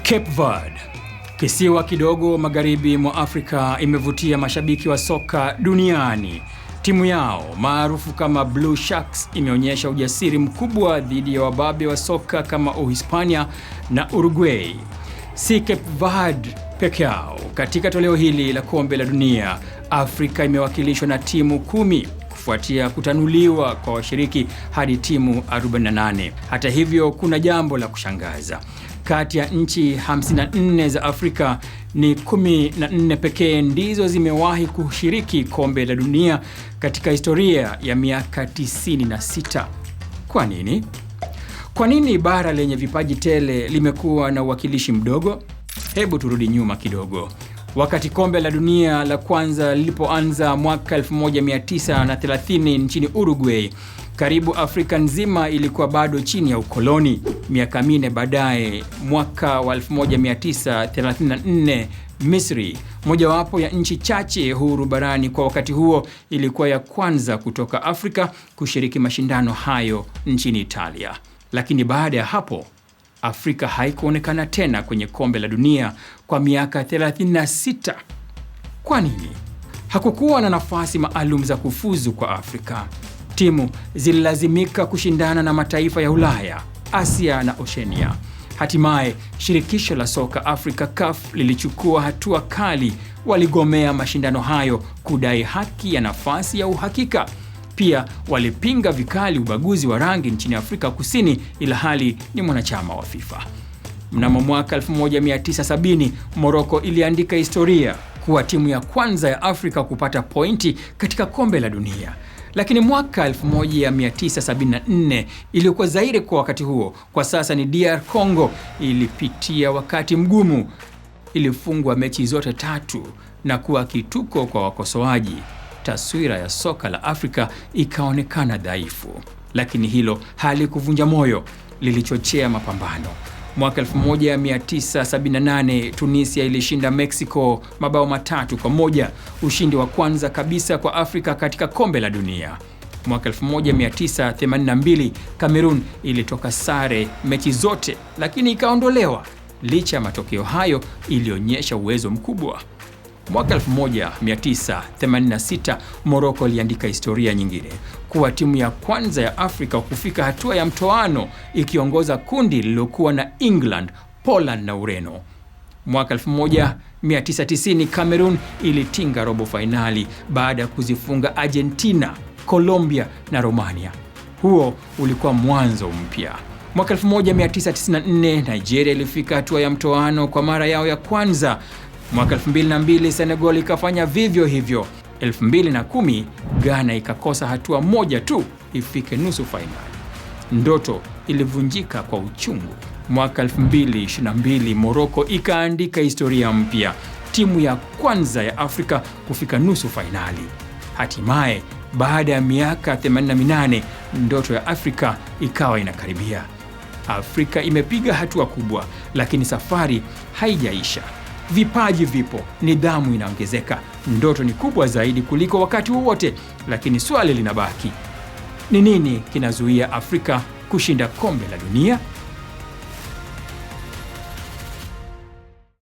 Cape Verde, kisiwa kidogo magharibi mwa Afrika, imevutia mashabiki wa soka duniani. Timu yao maarufu kama Blue Sharks imeonyesha ujasiri mkubwa dhidi ya wababe wa soka kama Uhispania na Uruguay. Si Cape Verde peke yao. Katika toleo hili la kombe la dunia, Afrika imewakilishwa na timu 10 kufuatia kutanuliwa kwa washiriki hadi timu 48. Hata hivyo, kuna jambo la kushangaza. Kati ya nchi 54 za Afrika, ni 14 pekee ndizo zimewahi kushiriki kombe la dunia katika historia ya miaka 96. Kwa nini? Kwa nini bara lenye vipaji tele limekuwa na uwakilishi mdogo? Hebu turudi nyuma kidogo. Wakati kombe la dunia la kwanza lilipoanza mwaka 1930 nchini Uruguay, karibu Afrika nzima ilikuwa bado chini ya ukoloni. Miaka 4 baadaye, mwaka wa 1934, Misri, mojawapo ya nchi chache huru barani kwa wakati huo, ilikuwa ya kwanza kutoka Afrika kushiriki mashindano hayo nchini Italia. Lakini baada ya hapo, Afrika haikuonekana tena kwenye kombe la dunia kwa miaka 36. Kwa nini? Hakukuwa na nafasi maalum za kufuzu kwa Afrika. Timu zililazimika kushindana na mataifa ya Ulaya, Asia na Oceania. Hatimaye, shirikisho la soka Afrika CAF lilichukua hatua kali. Waligomea mashindano hayo kudai haki ya nafasi ya uhakika. Pia walipinga vikali ubaguzi wa rangi nchini Afrika Kusini, ilhali ni mwanachama wa FIFA. Mnamo mwaka 1970, Morocco iliandika historia kuwa timu ya kwanza ya Afrika kupata pointi katika kombe la dunia. Lakini mwaka 1974, iliyokuwa Zaire kwa wakati huo, kwa sasa ni DR Congo, ilipitia wakati mgumu. Ilifungwa mechi zote 3 na kuwa kituko kwa wakosoaji. Taswira ya soka la Afrika ikaonekana dhaifu. Lakini hilo halikuvunja moyo, lilichochea mapambano. Mwaka 1978, Tunisia ilishinda Mexico mabao 3-1, ushindi wa kwanza kabisa kwa Afrika katika kombe la dunia. Mwaka 1982, Cameroon ilitoka sare mechi zote, lakini ikaondolewa. Licha ya matokeo hayo, ilionyesha uwezo mkubwa. Mwaka 1986, Morocco iliandika historia nyingine, kuwa timu ya kwanza ya Afrika kufika hatua ya mtoano, ikiongoza kundi lililokuwa na England, Poland na Ureno. Mwaka 1990, Cameroon ilitinga robo fainali baada ya kuzifunga Argentina, Colombia na Romania. Huo ulikuwa mwanzo mpya. Mwaka 1994, Nigeria ilifika hatua ya mtoano kwa mara yao ya kwanza. Mwaka 2002, Senegal ikafanya vivyo hivyo. 2010, Ghana ikakosa hatua moja tu ifike nusu fainali. Ndoto ilivunjika kwa uchungu. Mwaka 2022, Morocco ikaandika historia mpya, timu ya kwanza ya Afrika kufika nusu fainali. Hatimaye, baada ya miaka 88, ndoto ya Afrika ikawa inakaribia. Afrika imepiga hatua kubwa, lakini safari haijaisha. Vipaji vipo, nidhamu inaongezeka, ndoto ni kubwa zaidi kuliko wakati wowote. Lakini swali linabaki, ni nini kinazuia Afrika kushinda kombe la dunia?